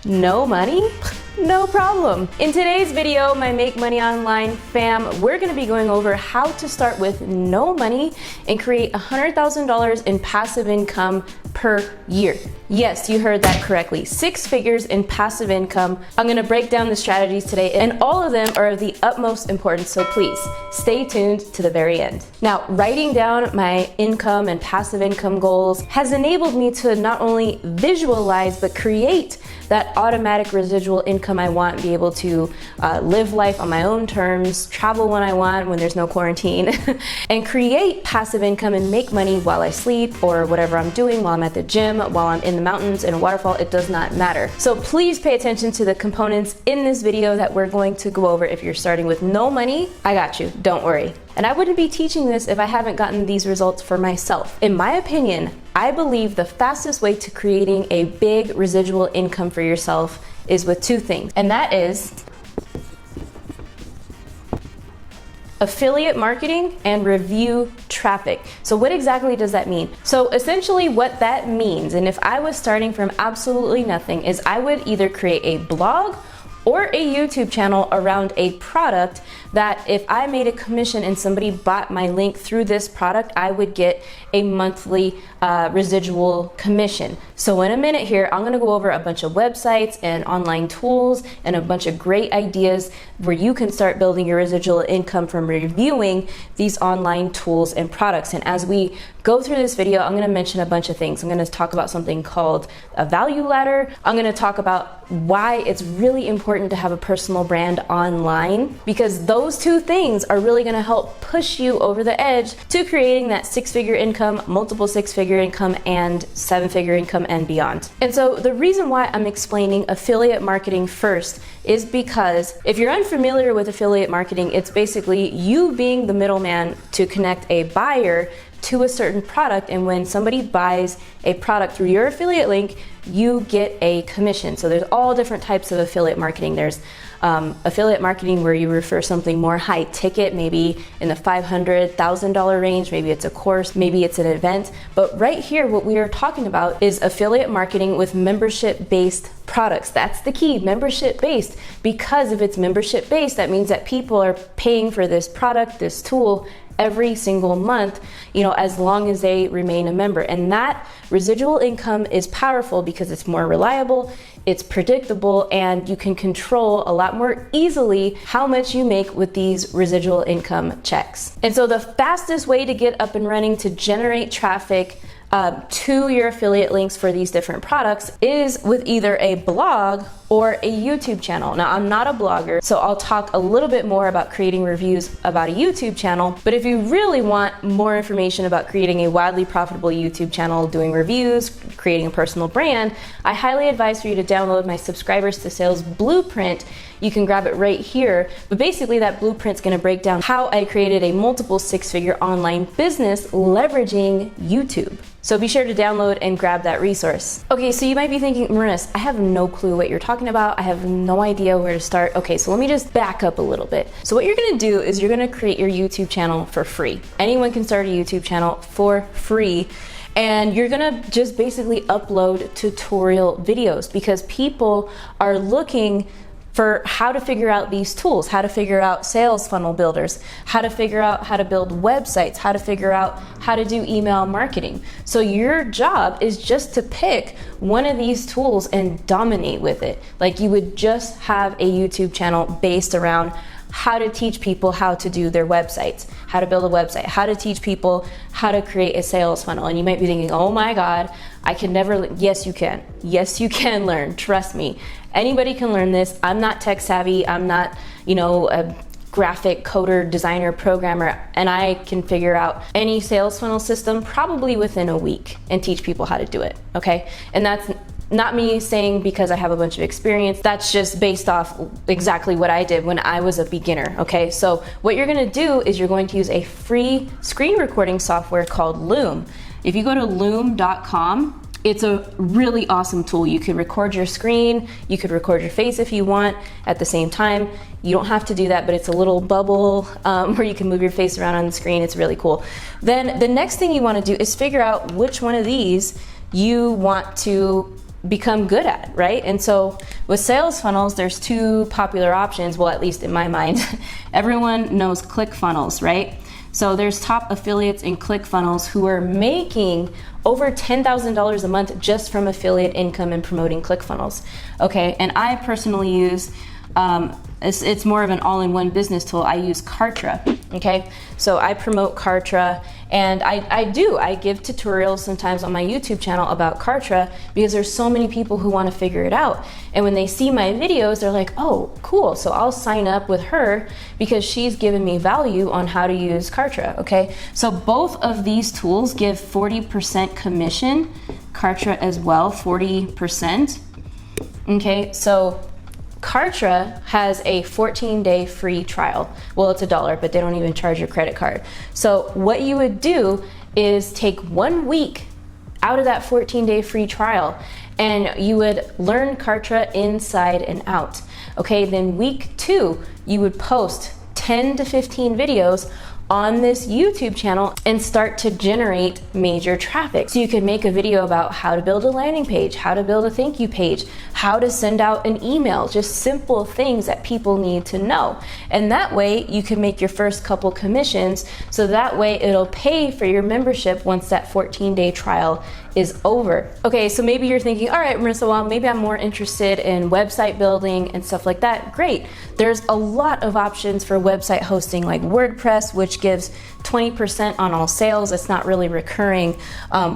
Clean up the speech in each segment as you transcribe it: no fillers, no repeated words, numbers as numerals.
No money? No problem. In today's video, my Make Money Online fam, we're gonna be going over how to start with no money and create $100,000 in passive income per year. Yes, you heard that correctly. 6 figures in passive income. I'm gonna break down the strategies today, and all of them are of the utmost importance, so please stay tuned to the very end. Now, writing down my income and passive income goals has enabled me to not only visualize, but create that automatic residual income I want, and be able to live life on my own terms, travel when I want when there's no quarantine, and create passive income and make money while I sleep or whatever I'm doing, while I'm at the gym, while I'm in the mountains, in a waterfall, it does not matter. So please pay attention to the components in this video that we're going to go over. If you're starting with no money, I got you, don't worry. And I wouldn't be teaching this if I haven't gotten these results for myself. In my opinion, I believe the fastest way to creating a big residual income for yourself is with 2 things, and that is affiliate marketing and review traffic. So what exactly does that mean? So essentially what that means, and if I was starting from absolutely nothing, is I would either create a blog or a YouTube channel around a product that if I made a commission and somebody bought my link through this product, I would get a monthly residual commission. So in a minute here, I'm gonna go over a bunch of websites and online tools and a bunch of great ideas where you can start building your residual income from reviewing these online tools and products. And as we go through this video, I'm gonna mention a bunch of things. I'm gonna talk about something called a value ladder. I'm gonna talk about why it's really important to have a personal brand online, because those 2 things are really gonna help push you over the edge to creating that 6-figure income, multiple 6-figure income, and 7-figure income and beyond. And so the reason why I'm explaining affiliate marketing first is because if you're unfamiliar with affiliate marketing, it's basically you being the middleman to connect a buyer to a certain product, and when somebody buys a product through your affiliate link, you get a commission. So there's all different types of affiliate marketing. There's affiliate marketing where you refer something more high ticket, maybe in the $500,000, $1,000 range, maybe it's a course, maybe it's an event. But right here, what we are talking about is affiliate marketing with membership-based products. That's the key, membership-based, because if it's membership-based, that means that people are paying for this product, this tool, every single month, you know, as long as they remain a member. And that residual income is powerful because it's more reliable, it's predictable, and you can control a lot more easily how much you make with these residual income checks. And so the fastest way to get up and running to generate traffic to your affiliate links for these different products is with either a blog or a YouTube channel. Now, I'm not a blogger, so I'll talk a little bit more about creating reviews about a YouTube channel, but if you really want more information about creating a wildly profitable YouTube channel, doing reviews, creating a personal brand, I highly advise for you to download my Subscribers to Sales Blueprint. You can grab it right here, but basically that blueprint's gonna break down how I created a multiple 6-figure online business leveraging YouTube. So be sure to download and grab that resource. Okay, so you might be thinking, Marissa, I have no clue what you're talking about. I have no idea where to start. Okay, so let me just back up a little bit. So what you're gonna do is you're gonna create your YouTube channel for free. Anyone can start a YouTube channel for free. And you're gonna just basically upload tutorial videos because people are looking for how to figure out these tools, how to figure out sales funnel builders, how to figure out how to build websites, how to figure out how to do email marketing. So your job is just to pick one of these tools and dominate with it. Like you would just have a YouTube channel based around how to teach people how to do their websites, how to build a website, how to teach people how to create a sales funnel. And you might be thinking, oh my God, I can never, yes you can. Yes you can learn, trust me. Anybody can learn this. I'm not tech savvy, I'm not, you know, a graphic coder, designer, programmer, and I can figure out any sales funnel system probably within a week and teach people how to do it, okay? And that's not me saying because I have a bunch of experience, that's just based off exactly what I did when I was a beginner, okay? So what you're gonna do is you're going to use a free screen recording software called Loom. If you go to loom.com, it's a really awesome tool. You can record your screen, you could record your face if you want at the same time. You don't have to do that, but it's a little bubble where you can move your face around on the screen. It's really cool. Then the next thing you wanna do is figure out which one of these you want to become good at, right? And so with sales funnels, there's two popular options, well, at least in my mind. Everyone knows ClickFunnels, right? So there's top affiliates in ClickFunnels who are making over $10,000 a month just from affiliate income and promoting ClickFunnels. Okay, and I personally use, it's more of an all-in-one business tool. I use KARTRA, okay? So I promote KARTRA, and I give tutorials sometimes on my YouTube channel about KARTRA because there's so many people who want to figure it out. And when they see my videos, they're like, oh, cool, so I'll sign up with her because she's given me value on how to use KARTRA, okay? So both of these tools give 40% commission, KARTRA as well, 40%, okay? So KARTRA has a 14-day free trial. Well, it's $1, but they don't even charge your credit card. So what you would do is take 1 week out of that 14-day free trial, and you would learn KARTRA inside and out. Okay, then week 2, you would post 10 to 15 videos on this YouTube channel and start to generate major traffic. So you could make a video about how to build a landing page, how to build a thank you page, how to send out an email, just simple things that people need to know. And that way you can make your first couple commissions, so that way it'll pay for your membership once that 14-day trial is over. Okay, so maybe you're thinking, all right, Marissa, well, maybe I'm more interested in website building and stuff like that. Great. There's a lot of options for website hosting, like WordPress, which gives 20% on all sales. It's not really recurring.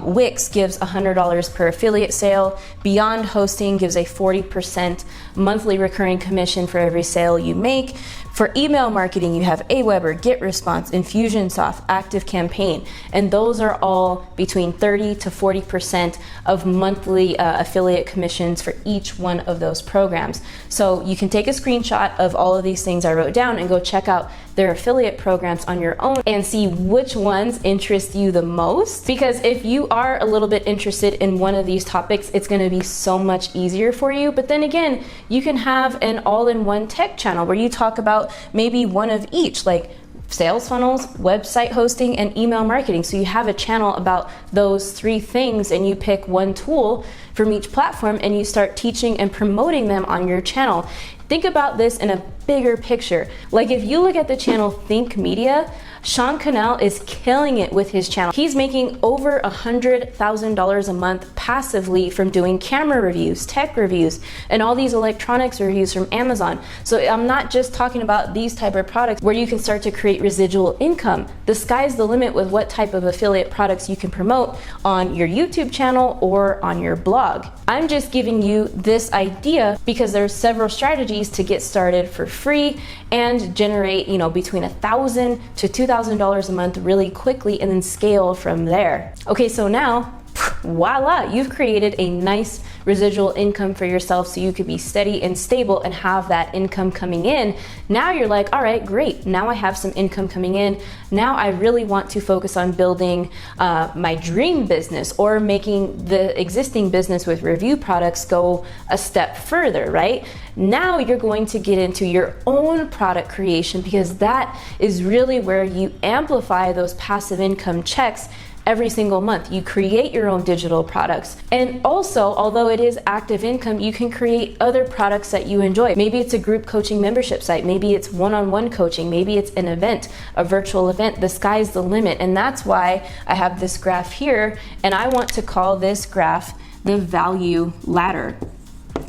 Wix gives $100 per affiliate sale. Beyond Hosting gives a 40% monthly recurring commission for every sale you make. For email marketing, you have Aweber, GetResponse, Infusionsoft, ActiveCampaign, and those are all between 30 to 40% of monthly affiliate commissions for each one of those programs. So you can take a screenshot of all of these things I wrote down and go check out their affiliate programs on your own and see which ones interest you the most. Because if you are a little bit interested in one of these topics, it's going to be so much easier for you. But then again, you can have an all-in-one tech channel where you talk about maybe one of each, like sales funnels, website hosting, and email marketing. So you have a channel about those 3 things, and you pick one tool from each platform and you start teaching and promoting them on your channel. Think about this in a bigger picture. Like if you look at the channel Think Media, Sean Cannell is killing it with his channel. He's making over $100,000 a month passively from doing camera reviews, tech reviews, and all these electronics reviews from Amazon. So I'm not just talking about these type of products where you can start to create residual income. The sky's the limit with what type of affiliate products you can promote on your YouTube channel or on your blog. I'm just giving you this idea because there's several strategies to get started for free and generate, between $1,000 to $2,000 a month really quickly, and then scale from there. Okay, so now, voila, you've created a nice residual income for yourself so you could be steady and stable and have that income coming in. Now you're like, all right, great. Now I have some income coming in. Now I really want to focus on building my dream business or making the existing business with review products go a step further, right? Now you're going to get into your own product creation, because that is really where you amplify those passive income checks every single month. You create your own digital products. And also, although it is active income, you can create other products that you enjoy. Maybe it's a group coaching membership site. Maybe it's one-on-one coaching. Maybe it's an event, a virtual event. The sky's the limit. And that's why I have this graph here. And I want to call this graph the value ladder.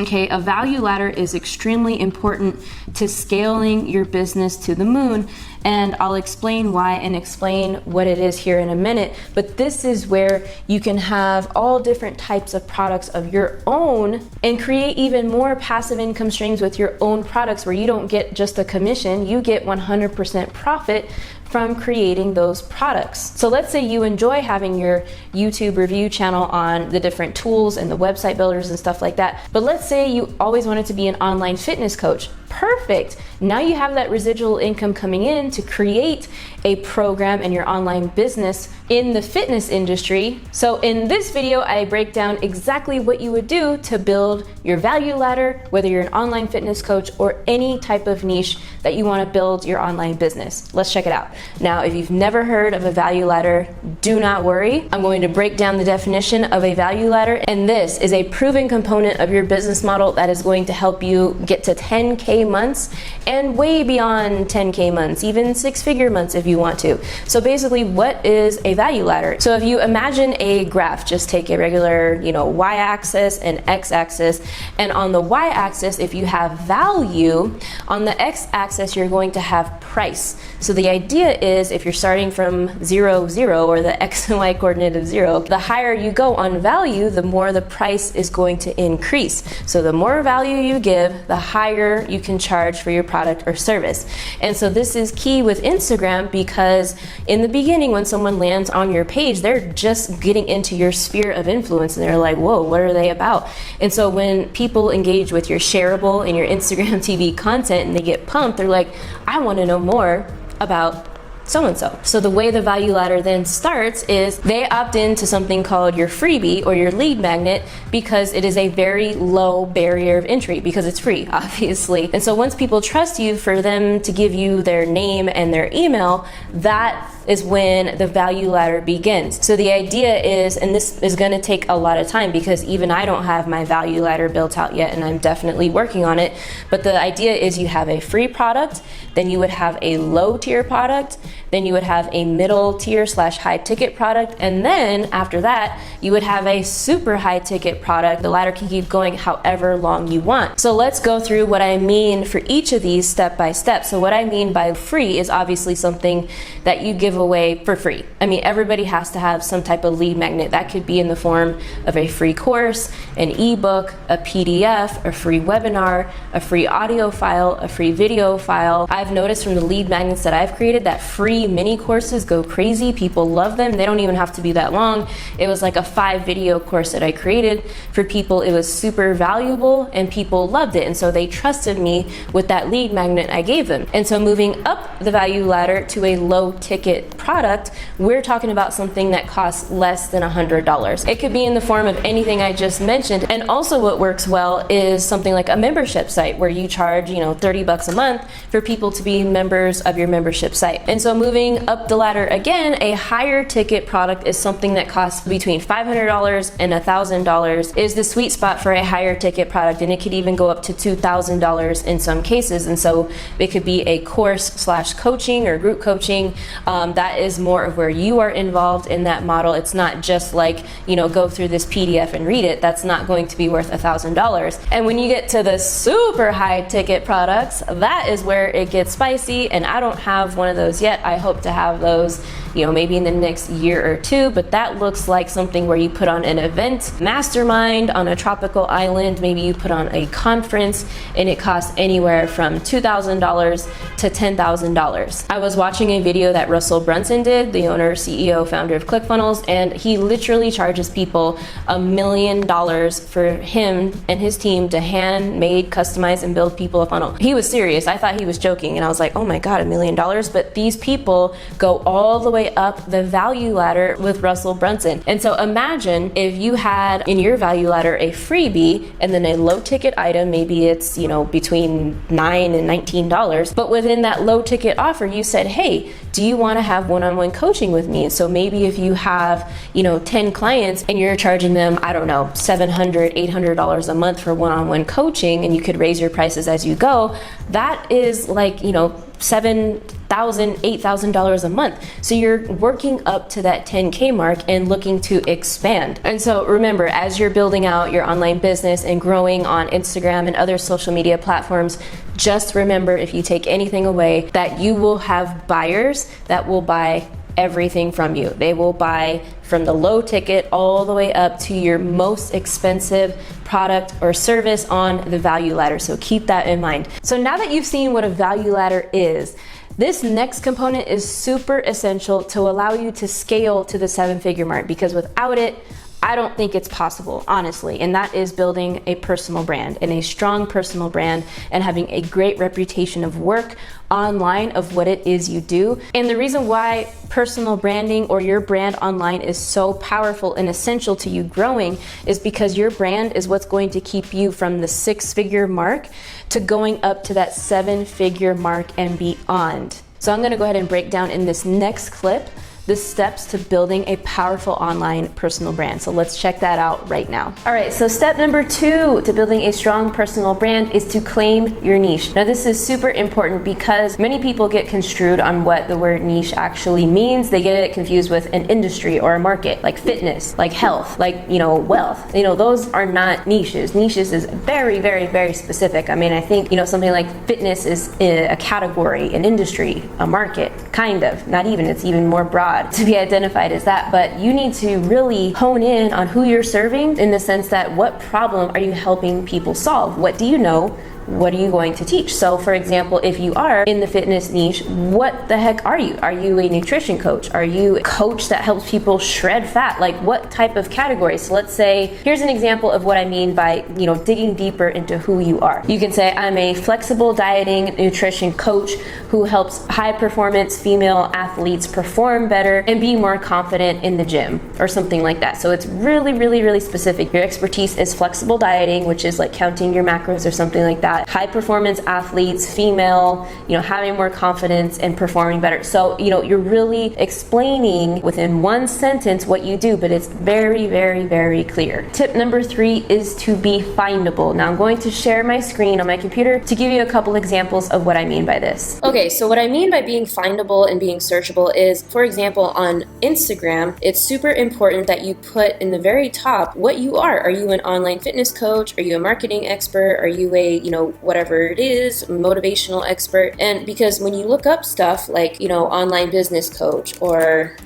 Okay, a value ladder is extremely important to scaling your business to the moon, and I'll explain why and explain what it is here in a minute. But this is where you can have all different types of products of your own and create even more passive income streams with your own products, where you don't get just a commission, you get 100% profit from creating those products. So let's say you enjoy having your YouTube review channel on the different tools and the website builders and stuff like that, but let's say you always wanted to be an online fitness coach. Perfect. Now you have that residual income coming in to create a program in your online business in the fitness industry. So in this video, I break down exactly what you would do to build your value ladder, whether you're an online fitness coach or any type of niche that you want to build your online business. Let's check it out. Now, if you've never heard of a value ladder, do not worry. I'm going to break down the definition of a value ladder, and this is a proven component of your business model that is going to help you get to 10K months and way beyond 10K months, even six-figure months if you want to. So basically, what is a value ladder? So if you imagine a graph, just take a regular, y-axis and x-axis, and on the y-axis, if you have value, on the x-axis, you're going to have price. So the idea is if you're starting from 0, 0, or the x and y coordinate of 0, the higher you go on value, the more the price is going to increase. So the more value you give, the higher you can charge for your product or service. And so this is key with Instagram, because in the beginning, when someone lands on your page, they're just getting into your sphere of influence and they're like, whoa, what are they about? And so when people engage with your shareable and your Instagram TV content and they get pumped, they're like, I want to know more about so-and-so. So the way the value ladder then starts is they opt into something called your freebie or your lead magnet, because it is a very low barrier of entry because it's free, obviously. And so once people trust you for them to give you their name and their email, that is when the value ladder begins. So the idea is, and this is going to take a lot of time because even I don't have my value ladder built out yet, and I'm definitely working on it, but the idea is you have a free product, then you would have a low tier product, then you would have a middle tier / high ticket product, and then after that you would have a super high ticket product. The ladder can keep going however long you want. So let's go through what I mean for each of these step by step. So what I mean by free is obviously something that you give away for free. I mean, everybody has to have some type of lead magnet. That could be in the form of a free course, an ebook, a PDF, a free webinar, a free audio file, a free video file. I've noticed from the lead magnets that I've created that free mini courses go crazy. People love them. They don't even have to be that long. It was like a 5-video course that I created for people. It was super valuable and people loved it. And so they trusted me with that lead magnet I gave them. And so moving up the value ladder to a low ticket product, we're talking about something that costs less than $100. It could be in the form of anything I just mentioned. And also what works well is something like a membership site where you charge, $30 a month for people to be members of your membership site. And so moving up the ladder again, a higher ticket product is something that costs between $500 and $1,000 is the sweet spot for a higher ticket product. And it could even go up to $2,000 in some cases. And so it could be a course / coaching or group coaching. That is more of where you are involved in that model. It's not just like, go through this PDF and read it. That's not going to be worth $1,000. And when you get to the super high ticket products, that is where it gets spicy. And I don't have one of those yet. I hope to have those, maybe in the next year or two, but that looks like something where you put on an event, mastermind on a tropical island. Maybe you put on a conference and it costs anywhere from $2,000 to $10,000. I was watching a video that Russell Brunson did, the owner, CEO, founder of ClickFunnels, and he literally charges people $1 million for him and his team to handmade, customize, and build people a funnel. He was serious. I thought he was joking, and I was like, oh my God, $1 million. But these people go all the way up the value ladder with Russell Brunson. And so imagine if you had in your value ladder a freebie and then a low ticket item, maybe it's, between $9 and $19. But within that low ticket offer, you said, hey, do you want to have one-on-one coaching with me? So maybe if you have, 10 clients and you're charging them, I don't know, $700, $800 a month for one-on-one coaching, and you could raise your prices as you go, that is like, $7,000, $8,000 a month. So you're working up to that 10K mark and looking to expand. And so remember, as you're building out your online business and growing on Instagram and other social media platforms, just remember, if you take anything away, that you will have buyers that will buy everything from you. They will buy from the low ticket all the way up to your most expensive product or service on the value ladder. So keep that in mind. So now that you've seen what a value ladder is, this next component is super essential to allow you to scale to the 7-figure mark, because without it, I don't think it's possible, honestly, and that is building a personal brand and a strong personal brand and having a great reputation of work online of what it is you do. And the reason why personal branding or your brand online is so powerful and essential to you growing is because your brand is what's going to keep you from the 6-figure mark to going up to that 7-figure mark and beyond. So I'm gonna go ahead and break down in this next clip the steps to building a powerful online personal brand. So let's check that out right now. All right, so step number 2 to building a strong personal brand is to claim your niche. Now this is super important because many people get construed on what the word niche actually means. They get it confused with an industry or a market, like fitness, like health, like, wealth. Those are not niches. Niches is very, very, very specific. I mean, I think, something like fitness is a category, an industry, a market, kind of, not even, it's even more broad to be identified as that, but you need to really hone in on who you're serving in the sense that what problem are you helping people solve? What do you know? What are you going to teach? So for example, if you are in the fitness niche, what the heck are you? Are you a nutrition coach? Are you a coach that helps people shred fat? Like what type of category? So let's say, here's an example of what I mean by, digging deeper into who you are. You can say, I'm a flexible dieting nutrition coach who helps high performance female athletes perform better and be more confident in the gym or something like that. So it's really, really, really specific. Your expertise is flexible dieting, which is like counting your macros or something like that. High performance athletes, female, having more confidence and performing better. So, you're really explaining within one sentence what you do, but it's very, very, very clear. Tip number 3 is to be findable. Now I'm going to share my screen on my computer to give you a couple examples of what I mean by this. Okay, so what I mean by being findable and being searchable is, for example, on Instagram, it's super important that you put in the very top what you are. Are you an online fitness coach? Are you a marketing expert? Are you a, whatever it is, motivational expert? And because when you look up stuff like, online business coach or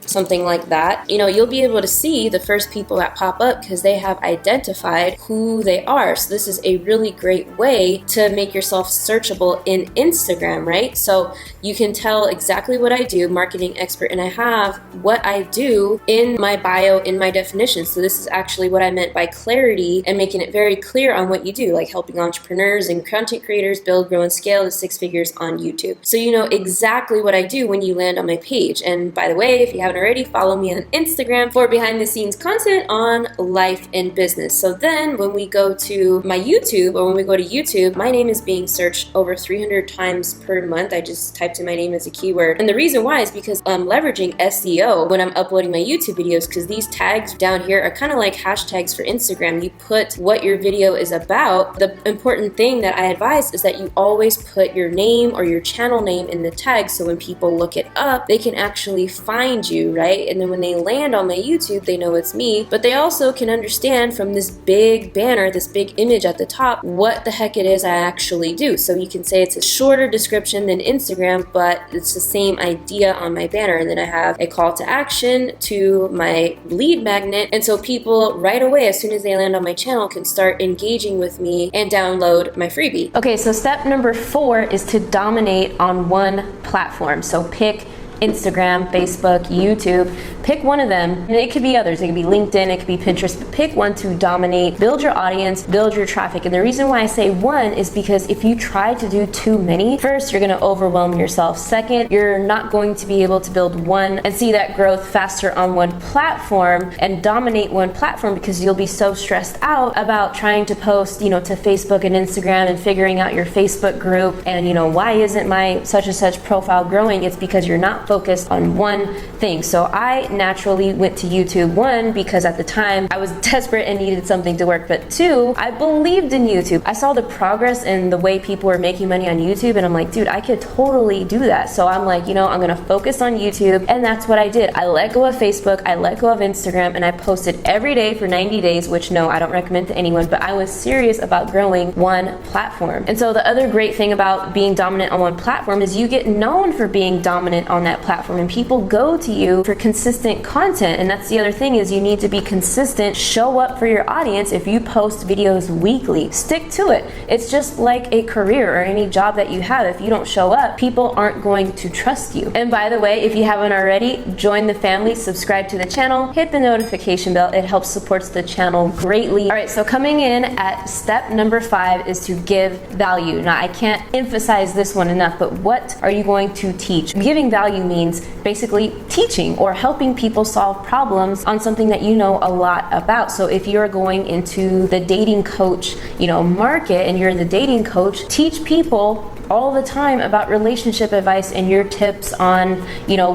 something like that, you'll be able to see the first people that pop up because they have identified who they are. So this is a really great way to make yourself searchable in Instagram, right? So you can tell exactly what I do, marketing expert, and I have what I do in my bio, in my definition. So this is actually what I meant by clarity and making it very clear on what you do, like helping entrepreneurs and content creators build, grow, and scale to 6 figures on YouTube. So you know exactly what I do when you land on my page. And by the way, if you haven't already, follow me on Instagram for behind the scenes content on life and business. So then when we go to my YouTube, or when we go to YouTube, my name is being searched over 300 times per month. I just typed in my name as a keyword. And the reason why is because I'm leveraging SEO when I'm uploading my YouTube videos, because these tags down here are kind of like hashtags for Instagram. You put what your video is about. The important thing that I advise is that you always put your name or your channel name in the tag, so when people look it up, they can actually find you, right? And then when they land on my YouTube, they know it's me, but they also can understand from this big banner, this big image at the top, what the heck it is I actually do. So you can say it's a shorter description than Instagram, but it's the same idea on my banner. And then I have a call to action to my lead magnet. And so people right away, as soon as they land on my channel, can start engaging with me and download my freebie. Okay, so step number 4 is to dominate on one platform. So pick Instagram, Facebook, YouTube, pick one of them. And it could be others. It could be LinkedIn, it could be Pinterest, but pick one to dominate, build your audience, build your traffic. And the reason why I say one is because if you try to do too many, first, you're gonna overwhelm yourself. Second, you're not going to be able to build one and see that growth faster on one platform and dominate one platform, because you'll be so stressed out about trying to post, to Facebook and Instagram and figuring out your Facebook group and, why isn't my such and such profile growing? It's because you're not focused on one thing. So I naturally went to YouTube, 1, because at the time I was desperate and needed something to work, but 2, I believed in YouTube. I saw the progress and the way people were making money on YouTube, and I'm like, dude, I could totally do that. So I'm like, I'm gonna focus on YouTube, and that's what I did. I let go of Facebook, I let go of Instagram, and I posted every day for 90 days, which no, I don't recommend to anyone, but I was serious about growing one platform. And so the other great thing about being dominant on one platform is you get known for being dominant on that that platform, and people go to you for consistent content. And that's the other thing, is you need to be consistent, show up for your audience. If you post videos weekly, stick to it. It's just like a career or any job that you have. If you don't show up, people aren't going to trust you. And by the way, if you haven't already, join the family, subscribe to the channel, hit the notification bell. It helps supports the channel greatly. All right, so coming in at step number 5 is to give value. Now, I can't emphasize this one enough, but what are you going to teach? Giving value means basically teaching or helping people solve problems on something that you know a lot about. So if you're going into the dating coach, market, and you're the dating coach, teach people all the time about relationship advice and your tips on,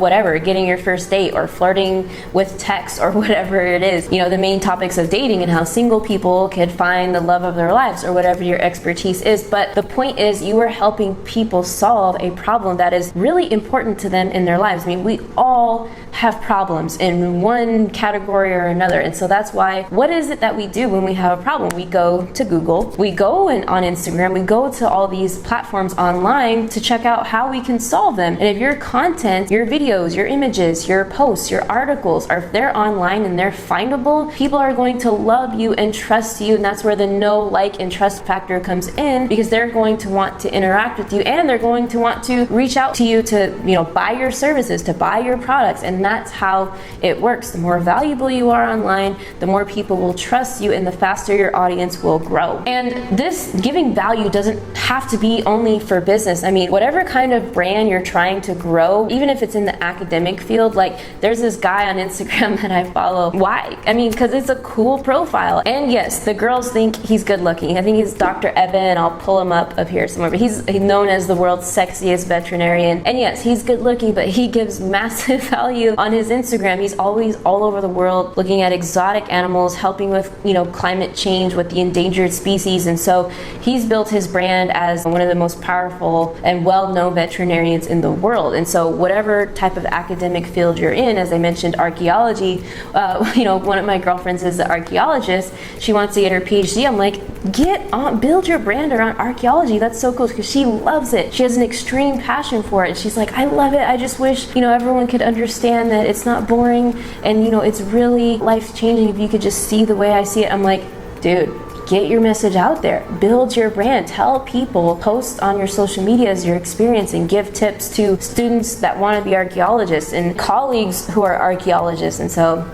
whatever, getting your first date or flirting with text or whatever it is, the main topics of dating and how single people could find the love of their lives or whatever your expertise is. But the point is, you are helping people solve a problem that is really important to them in their lives. I mean, we all have problems in one category or another. And so that's why, what is it that we do when we have a problem? We go to Google, we go on Instagram, we go to all these platforms online to check out how we can solve them. And if your content, your videos, your images, your posts, your articles if they're online and they're findable, people are going to love you and trust you. And that's where the know, like, and trust factor comes in, because they're going to want to interact with you, and they're going to want to reach out to you to, buy your services, to buy your products. And that's how it works. The more valuable you are online, the more people will trust you, and the faster your audience will grow. And this giving value doesn't have to be only for business. I mean, whatever kind of brand you're trying to grow, even if it's in the academic field, like there's this guy on Instagram that I follow. Why? I mean, because it's a cool profile. And yes, the girls think he's good looking. I think he's Dr. Evan. I'll pull him up here somewhere, but he's known as the world's sexiest veterinarian. And yes, he's good looking, but he gives massive value on his Instagram. He's always all over the world looking at exotic animals, helping with, climate change, with the endangered species. And so he's built his brand as one of the most powerful and well-known veterinarians in the world. And so whatever type of academic field you're in, as I mentioned, archaeology, one of my girlfriends is an archaeologist. She wants to get her PhD. I'm like, get on, build your brand around archaeology. That's so cool, because she loves it. She has an extreme passion for it. She's like, I love it. I just wish, everyone could understand that it's not boring and, it's really life-changing if you could just see the way I see it. I'm like, dude, get your message out there, build your brand, tell people, post on your social medias your experience, and give tips to students that want to be archaeologists and colleagues who are archaeologists. And so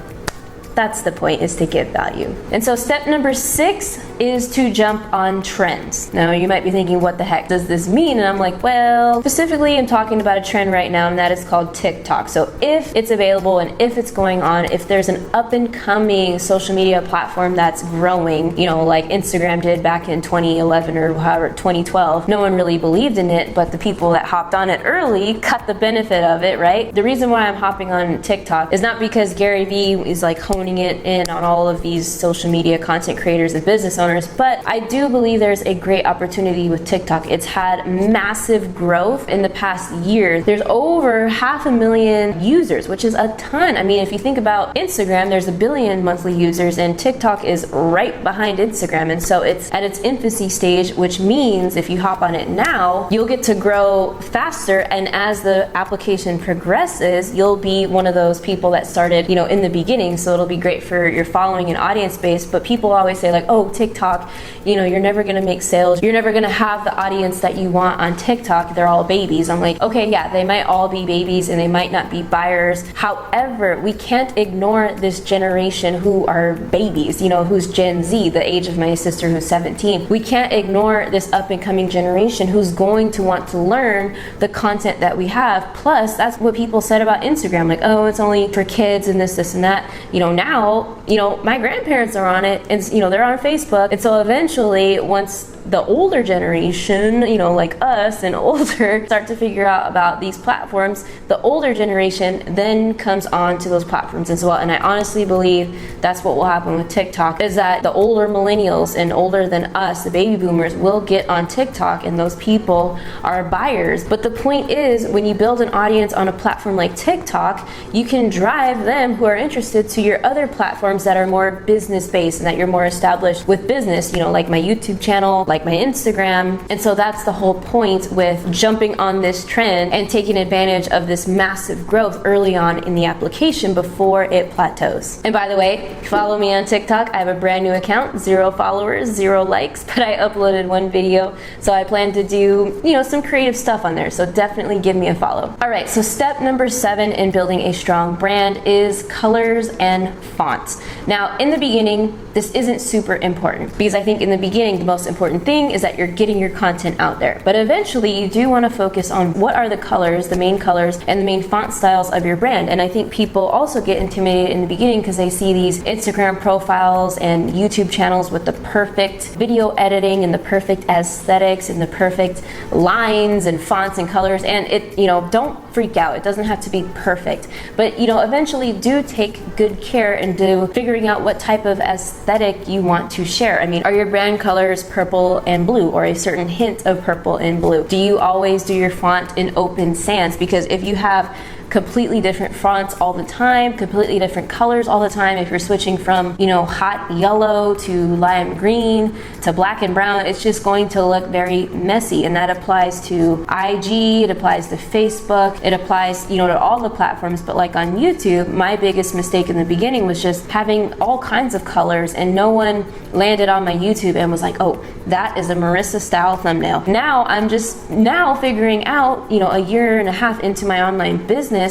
that's the point, is to give value. And so step number 6 is to jump on trends. Now you might be thinking, what the heck does this mean? And I'm like, well, specifically I'm talking about a trend right now, and that is called TikTok. So if it's available and if it's going on, if there's an up and coming social media platform that's growing, like Instagram did back in 2011 or however, 2012, no one really believed in it, but the people that hopped on it early got the benefit of it, right? The reason why I'm hopping on TikTok is not because Gary Vee is like honing it in on all of these social media content creators and business owners, but I do believe there's a great opportunity with TikTok. It's had massive growth in the past year. There's over 500,000 users, which is a ton. I mean, if you think about Instagram, there's 1 billion monthly users, and TikTok is right behind Instagram. And so it's at its infancy stage, which means if you hop on it now, you'll get to grow faster. And as the application progresses, you'll be one of those people that started, in the beginning. So it'll be great for your following and audience base. But people always say like, oh, TikTok, you're never gonna make sales. You're never gonna have the audience that you want on TikTok. They're all babies. I'm like, okay, yeah, they might all be babies and they might not be buyers. However, we can't ignore this generation who are babies, who's Gen Z, the age of my sister who's 17. We can't ignore this up and coming generation who's going to want to learn the content that we have. Plus, that's what people said about Instagram, like, oh, it's only for kids and this and that. Now, my grandparents are on it, and they're on Facebook. And so eventually, once the older generation, like us and older, start to figure out about these platforms, the older generation then comes on to those platforms as well. And I honestly believe that's what will happen with TikTok, is that the older millennials and older than us, the baby boomers, will get on TikTok, and those people are buyers. But the point is, when you build an audience on a platform like TikTok, you can drive them who are interested to your other platforms that are more business based and that you're more established with business, like my YouTube channel, like my Instagram. And so that's the whole point with jumping on this trend and taking advantage of this massive growth early on in the application before it plateaus. And by the way, follow me on TikTok. I have a brand new account, 0 followers, 0 likes, but I uploaded 1 video. So I plan to do, some creative stuff on there. So definitely give me a follow. All right, so step number 7 in building a strong brand is colors and fonts. Now, in the beginning, this isn't super important because I think in the beginning, the most important thing is that you're getting your content out there. But eventually you do want to focus on what are the colors, the main colors, and the main font styles of your brand. And I think people also get intimidated in the beginning because they see these Instagram profiles and YouTube channels with the perfect video editing and the perfect aesthetics and the perfect lines and fonts and colors. And it, don't freak out. It doesn't have to be perfect. But, eventually do take good care into figuring out what type of aesthetic you want to share. I mean, are your brand colors purple and blue or a certain hint of purple and blue? Do you always do your font in open sans? Because if you have completely different fonts all the time, completely different colors all the time, if you're switching from, hot yellow to lime green to black and brown, it's just going to look very messy. And that applies to IG, it applies to Facebook, it applies, to all the platforms. But like on YouTube, my biggest mistake in the beginning was just having all kinds of colors, and no one landed on my YouTube and was like, oh, that is a Marissa style thumbnail. Now I'm just figuring out, a year and a half into my online business,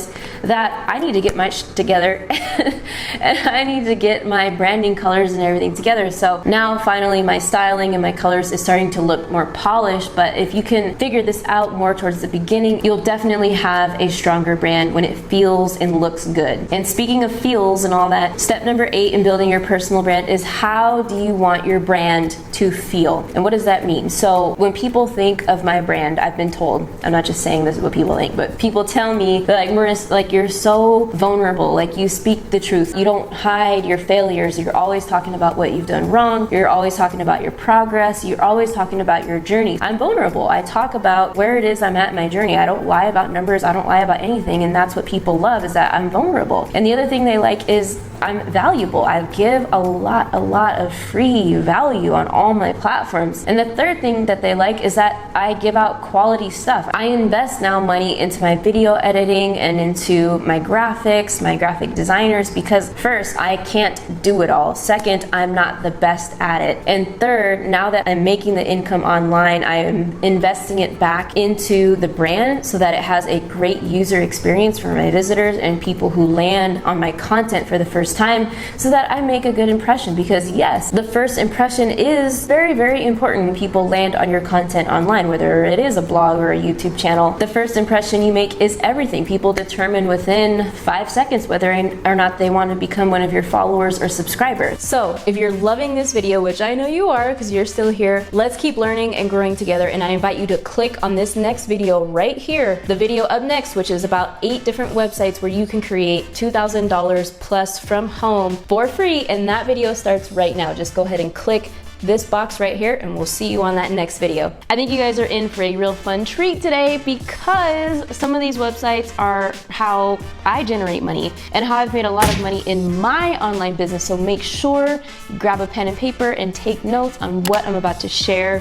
that I need to get my shit together and I need to get my branding colors and everything together. So now finally my styling and my colors is starting to look more polished. But if you can figure this out more towards the beginning, you'll definitely have a stronger brand when it feels and looks good. And speaking of feels and all that, step number 8 in building your personal brand is how do you want your brand to feel? And what does that mean? So when people think of my brand, I've been told, I'm not just saying this is what people think, but people tell me that Marissa, you're so vulnerable, you speak the truth. You don't hide your failures. You're always talking about what you've done wrong. You're always talking about your progress. You're always talking about your journey. I'm vulnerable. I talk about where it is I'm at in my journey. I don't lie about numbers. I don't lie about anything. And that's what people love, is that I'm vulnerable. And the other thing they like is I'm valuable. I give a lot of free value on all my platforms. And the third thing that they like is that I give out quality stuff. I invest now money into my video editing and into my graphics, my graphic designers, because first, I can't do it all. Second, I'm not the best at it. And third, now that I'm making the income online, I am investing it back into the brand so that it has a great user experience for my visitors and people who land on my content for the first time, so that I make a good impression. Because yes, the first impression is very, very important when people land on your content online, whether it is a blog or a YouTube channel. The first impression you make is everything. People determine within 5 seconds whether or not they want to become one of your followers or subscribers. So if you're loving this video, which I know you are because you're still here, let's keep learning and growing together. And I invite you to click on this next video right here, the video up next, which is about 8 different websites where you can create $2,000 plus from home for free. And that video starts right now. Just go ahead and click this box right here and we'll see you on that next video. I think you guys are in for a real fun treat today, because some of these websites are how I generate money and how I've made a lot of money in my online business. So make sure you grab a pen and paper and take notes on what I'm about to share